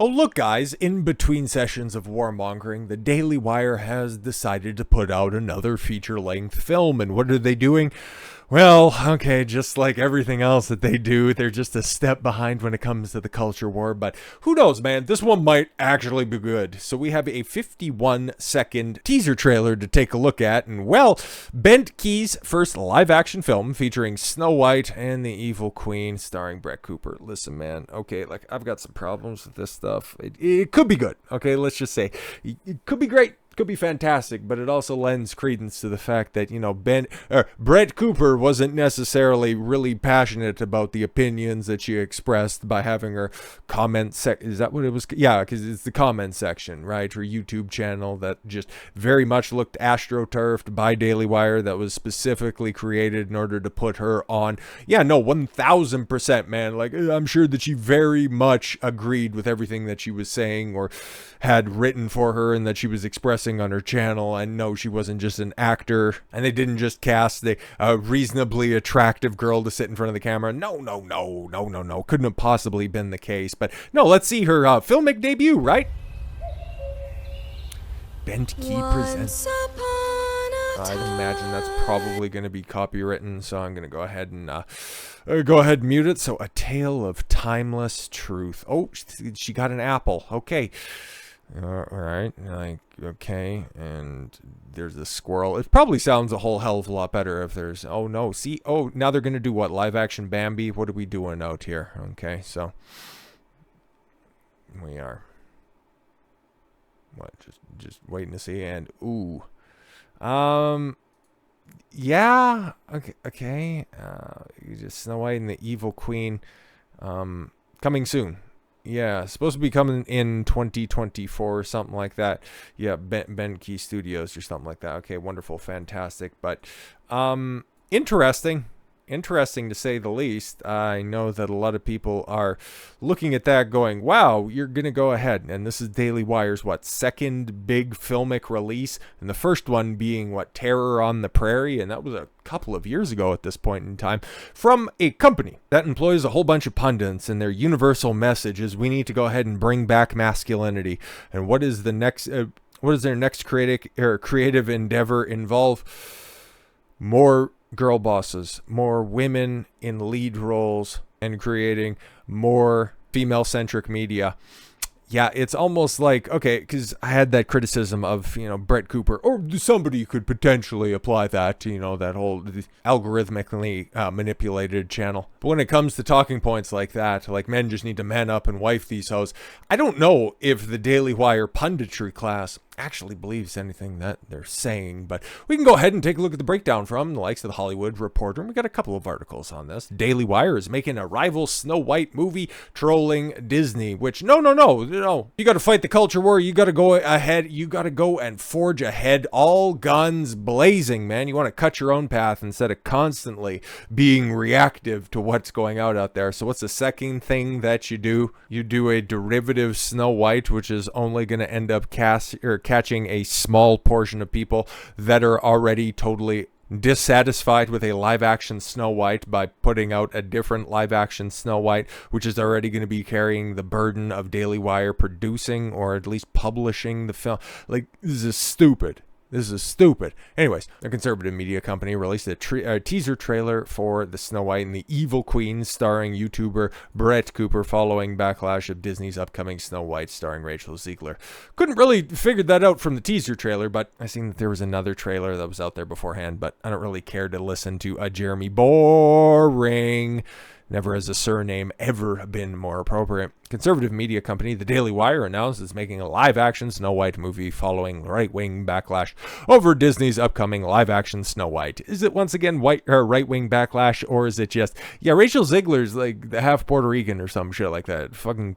Oh, look, guys, in between sessions of warmongering, the Daily Wire has decided to put out another feature-length film. And what are they doing? Well, okay, just like everything else that they do, they're just a step behind when it comes to the culture war. But who knows, man? This one might actually be good. So we have a 51-second teaser trailer to take a look at. And, well, Bentkey's first live-action film featuring Snow White and the Evil Queen starring Brett Cooper. Listen, man, okay, like, I've got some problems with this stuff. It could be good, okay? Let's just say it could be great. Could be fantastic, but it also lends credence to the fact that, you know, Brett Cooper wasn't necessarily really passionate about the opinions that she expressed by having her comment is that what it was? Yeah, because it's the comment section, right? Her YouTube channel that just very much looked astroturfed by Daily Wire, that was specifically created in order to put her on. Yeah, no, 1000%, man. Like, I'm sure that she very much agreed with everything that she was saying or had written for her and that she was expressing on her channel. And no, she wasn't just an actor, and they didn't just cast a reasonably attractive girl to sit in front of the camera. No. Couldn't have possibly been the case. But no, let's see her filmic debut, right? Bentkey presents. I'd imagine that's probably going to be copywritten, so I'm going to go ahead and mute it. So, A Tale of Timeless Truth. Oh, she got an apple. Okay. All right, like, okay, and there's a squirrel. It probably sounds a whole hell of a lot better if there's, oh no, see, oh, now they're gonna do what, live action Bambi? What are we doing out here? Okay, so we are, what, just waiting to see, and ooh, yeah, okay, just Snow White and the Evil Queen, coming soon. Yeah, supposed to be coming in 2024 or something like that. Yeah, Bentkey Studios or something like that. Okay, wonderful, fantastic. But interesting to say the least. I know that a lot of people are looking at that going, wow, you're going to go ahead. And this is Daily Wire's, second big filmic release. And the first one being, Terror on the Prairie. And that was a couple of years ago at this point in time, from a company that employs a whole bunch of pundits, and their universal message is we need to go ahead and bring back masculinity. And what is the next, what is their next creative endeavor involve? More girl bosses, more women in lead roles, and creating more female-centric media. Yeah, it's almost like, okay, because I had that criticism of, Brett Cooper, or somebody could potentially apply that to, that whole algorithmically manipulated channel. But when it comes to talking points like that, like men just need to man up and wife these hoes, I don't know if the Daily Wire punditry class actually believes anything that they're saying, but we can go ahead and take a look at the breakdown from the likes of the Hollywood Reporter. And we got a couple of articles on this. Daily Wire is making a rival Snow White movie trolling Disney, which no, you got to fight the culture war. You got to go ahead. You got to go and forge ahead, all guns blazing, man. You want to cut your own path instead of constantly being reactive to what's going out there. So what's the second thing that you do? You do a derivative Snow White, which is only going to end up catching a small portion of people that are already totally dissatisfied with a live-action Snow White by putting out a different live-action Snow White, which is already going to be carrying the burden of Daily Wire producing or at least publishing the film. Like, this is stupid. This is stupid. Anyways, a conservative media company released a teaser trailer for the Snow White and the Evil Queen starring YouTuber Brett Cooper following backlash of Disney's upcoming Snow White starring Rachel Zegler. Couldn't really figure that out from the teaser trailer, but I seen that there was another trailer that was out there beforehand, but I don't really care to listen to a Jeremy Boring. Never has a surname ever been more appropriate. Conservative media company The Daily Wire announced it's making a live-action Snow White movie following right-wing backlash over Disney's upcoming live-action Snow White. Is it once again right-wing backlash, or is it just, Rachel Zegler's like the half Puerto Rican or some shit like that?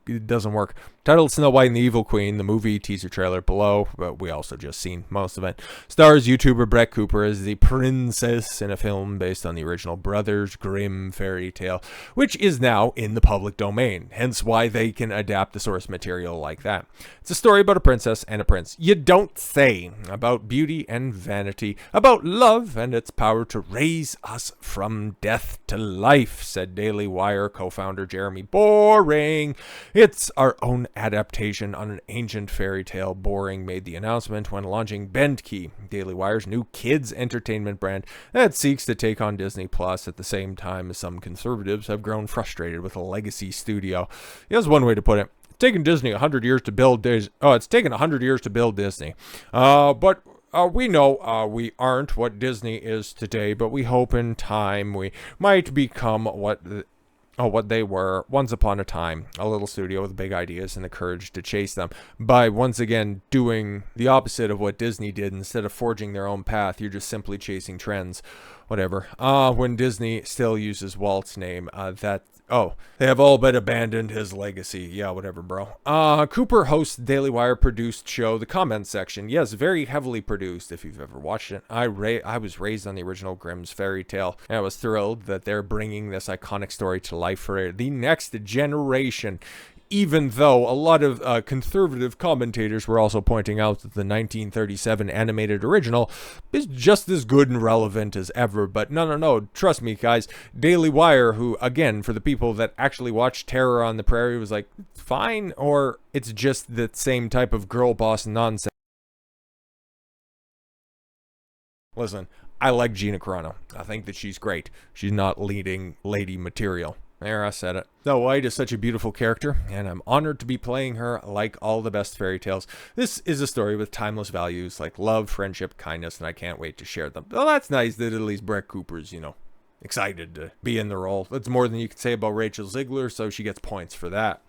It doesn't work. Titled Snow White and the Evil Queen, the movie teaser trailer below, but we also just seen most of it. Stars YouTuber Brett Cooper as the princess in a film based on the original Brothers Grimm fairy tale, which is now in the public domain. Hence why they can adapt the source material like that. It's a story about a princess and a prince. You don't say. About beauty and vanity, about love and its power to raise us from death to life, said Daily Wire co-founder Jeremy. Boring. It's our own adaptation on an ancient fairy tale. Boring made the announcement when launching Bentkey, Daily Wire's new kids entertainment brand that seeks to take on Disney Plus at the same time as some conservatives have grown frustrated with a legacy studio. Here's one way to put it. It's taken Disney 100 years to build it's taken 100 years to build Disney. But we know we aren't what Disney is today, but we hope in time we might become what they were once upon a time, a little studio with big ideas and the courage to chase them. By once again doing the opposite of what Disney did, instead of forging their own path, you're just simply chasing trends. Whatever. When Disney still uses Walt's name, they have all but abandoned his legacy. Yeah, whatever, bro. Cooper hosts Daily Wire produced show, The Comment Section. Yes, very heavily produced, if you've ever watched it. I was raised on the original Grimm's fairy tale, and I was thrilled that they're bringing this iconic story to life for the next generation. Even though a lot of conservative commentators were also pointing out that the 1937 animated original is just as good and relevant as ever. But no, trust me, guys. Daily Wire, who, again, for the people that actually watch Terror on the Prairie, was like, fine, or it's just the same type of girl boss nonsense. Listen, I like Gina Carano. I think that she's great. She's not leading lady material. There, I said it. Snow White is such a beautiful character, and I'm honored to be playing her like all the best fairy tales. This is a story with timeless values like love, friendship, kindness, and I can't wait to share them. Well, that's nice that at least Brett Cooper's, excited to be in the role. That's more than you could say about Rachel Zegler, so she gets points for that.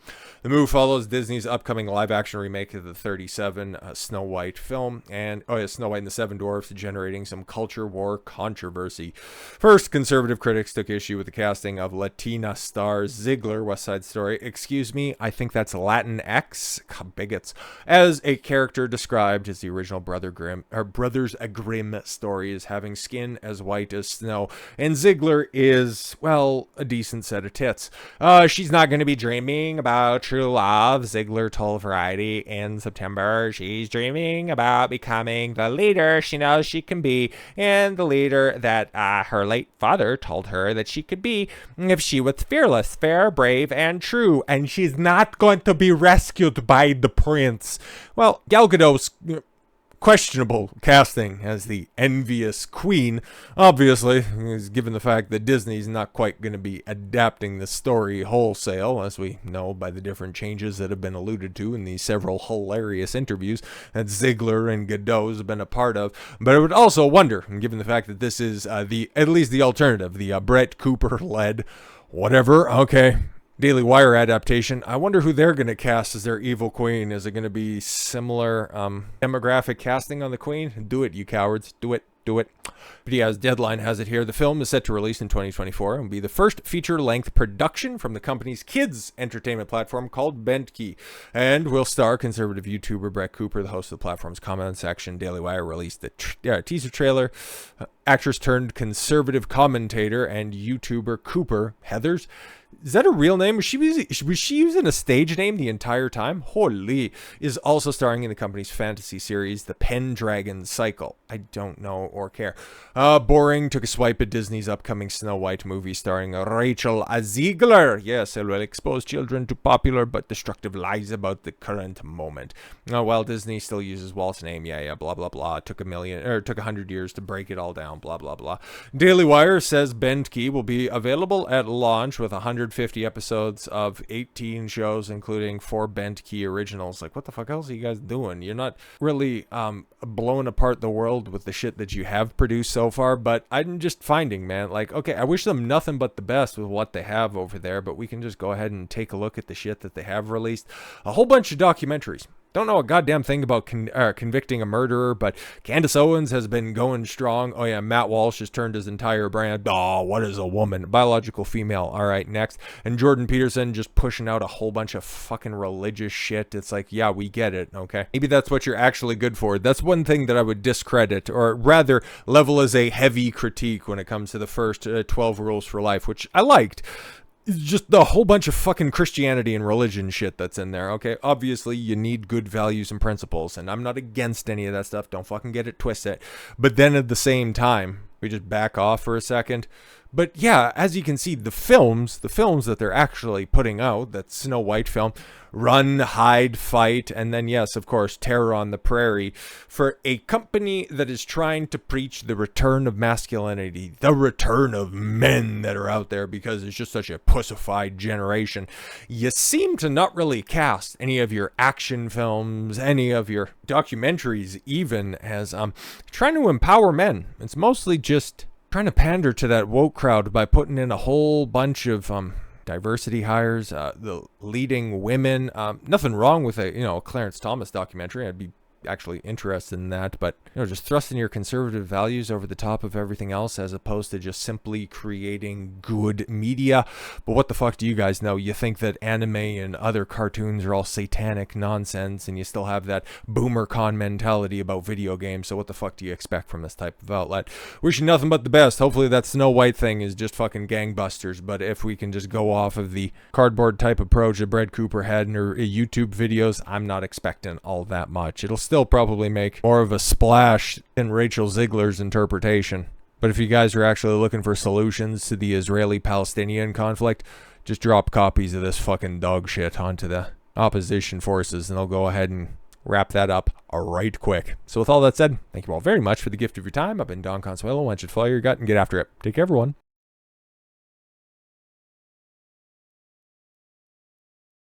The movie follows Disney's upcoming live-action remake of the 37 Snow White film, and Snow White and the Seven Dwarfs, generating some culture war controversy. First, conservative critics took issue with the casting of Latina star Zegler, West Side Story. Excuse me, I think that's Latin X, bigots, as a character described as the original Brothers Grimm story, as having skin as white as snow, and Zegler is, well, a decent set of tits. She's not going to be dreaming about true love, Zegler told Variety in September. She's dreaming about becoming the leader she knows she can be, and the leader that her late father told her that she could be if she was fearless, fair, brave, and true, and she's not going to be rescued by the prince. Well, Gal Gadot's questionable casting as the envious queen, obviously, is given the fact that Disney's not quite going to be adapting the story wholesale, as we know by the different changes that have been alluded to in these several hilarious interviews that Zegler and Gadot have been a part of. But I would also wonder, given the fact that this is at least the alternative, the Brett Cooper-led whatever, okay, Daily Wire adaptation, I wonder who they're going to cast as their evil queen. Is it going to be similar demographic casting on the queen? Do it, you cowards. Do it. But yeah, as Deadline has it here, the film is set to release in 2024 and will be the first feature-length production from the company's kids entertainment platform called Bentkey, and will star conservative YouTuber Brett Cooper, the host of the platform's comment section. Daily Wire released the teaser trailer. Actress turned conservative commentator and YouTuber Cooper Heathers. Is that a real name? Was she using a stage name the entire time? Holy. Is also starring in the company's fantasy series, The Pendragon Cycle. I don't know or care. Boring took a swipe at Disney's upcoming Snow White movie starring Rachel Zegler. Yes, it will expose children to popular but destructive lies about the current moment. While Disney still uses Walt's name, blah, blah, blah. It took 100 years to break it all down, blah, blah, blah. Daily Wire says Bentkey will be available at launch with 150 episodes of 18 shows, including 4 Bentkey originals. Like, what the fuck else are you guys doing? You're not really blowing apart the world with the shit that you have produced so far, but I'm just finding, man, like, okay, I wish them nothing but the best with what they have over there, but we can just go ahead and take a look at the shit that they have released. A whole bunch of documentaries. Don't know a goddamn thing about convicting a murderer, but Candace Owens has been going strong. Oh yeah, Matt Walsh has turned his entire brand. Oh, what is a woman? Biological female. All right, next. And Jordan Peterson just pushing out a whole bunch of fucking religious shit. It's like, yeah, we get it, okay? Maybe that's what you're actually good for. That's one thing that I would discredit, or rather level as a heavy critique when it comes to the first 12 Rules for Life, which I liked. It's just the whole bunch of fucking Christianity and religion shit that's in there, okay? Obviously, you need good values and principles, and I'm not against any of that stuff. Don't fucking get it twisted. But then at the same time, we just back off for a second. But yeah, as you can see, the films that they're actually putting out, that Snow White film, Run, Hide, Fight, and then yes, of course, Terror on the Prairie, for a company that is trying to preach the return of masculinity, the return of men that are out there because it's just such a pussified generation. You seem to not really cast any of your action films, any of your documentaries even, as trying to empower men. It's mostly just trying to pander to that woke crowd by putting in a whole bunch of diversity hires, the leading women. Nothing wrong with a Clarence Thomas documentary. I'd be actually interested in that, but just thrusting your conservative values over the top of everything else as opposed to just simply creating good media. But what the fuck do you guys know? You think that anime and other cartoons are all satanic nonsense, and you still have that boomer con mentality about video games, so what the fuck do you expect from this type of outlet? Wish you nothing but the best. Hopefully that Snow White thing is just fucking gangbusters, but if we can just go off of the cardboard type approach that Brad Cooper had in her YouTube videos, I'm not expecting all that much. It'll still probably make more of a splash in Rachel Zegler's interpretation. But if you guys are actually looking for solutions to the Israeli-Palestinian conflict, just drop copies of this fucking dog shit onto the opposition forces and they'll go ahead and wrap that up right quick. So with all that said, thank you all very much for the gift of your time. I've been Don Consuelo. Why don't you follow your gut and get after it. Take care, everyone.